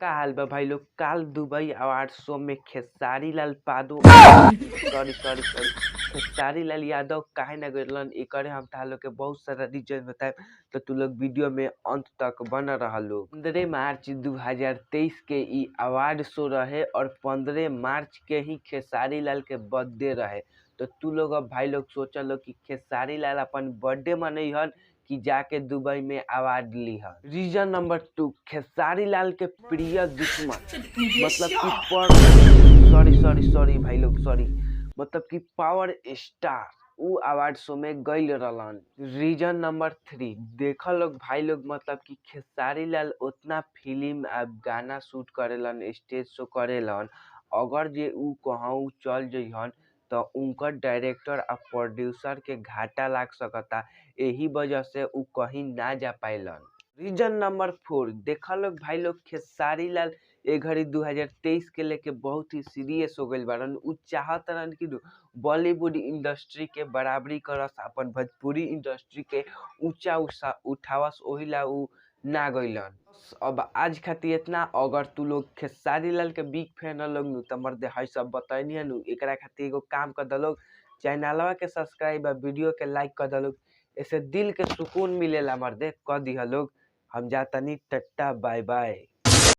का हाल बा भाई लोग। काल दुबई अवार्ड शो में खेसारी लाल यादव सॉरी खेसारी लाल यादव काहे ना गइलन एकरे हम ताहा लोग के बहुत सारा रीजन बताए, तो तू लोग वीडियो में अंत तक बन रहा लोग। 15 मार्च 2023 के ई अवार्ड शो रहे और 15 मार्च के ही खेसारी लाल के बर्थडे रहे। तो तू लोग अब भाई लोग सोचल लो कि खेसारी लाल अपन बर्थडे मनइहन कि जाके दुबई में award लीहन। Reason number 2, Khesari Lal के प्रिय दुश्मन मतलब कि सॉरी भाई लोग सॉरी मतलब कि पावर स्टार उ अवार्ड शो में गइल रहलन। रीजन नंबर 3, देखल लोग भाई लोग मतलब कि खेसारी लाल उतना फिल्म गाना शूट करेलन, स्टेज शो करेलन, अगर जे उ कहूँ चल जइहन तो उनकर डायरेक्टर और प्रोड्यूसर के घाटा लाग सकता, यही वजह से उ कहीं ना जा पाइलन। रीजन नंबर 4, देखा लोग भाई लोग खेसारी लाल ए घड़ी 2023 के लेके बहुत ही सीरियस हो गइल बारन। उ चाहत रहन कि बॉलीवुड इंडस्ट्री के बराबरी करस, अपन भोजपुरी इंडस्ट्री के ऊंचा उठावस, ओही ला उ ना गइलन। अब आज खातिर इतना। अगर तू लोग खेसारी लाल के बिग फैन लोग नु त मर्दे है सब बताइनी है नु, एकरा खातिर एगो काम कर दलोग, चैनलवा के सब्सक्राइब और वीडियो के लाइक कर दलोग, ऐसे दिल के सुकून मिलेला मर्दे, कर दिह लोग। हम जातनी टट्टा बाय बाय।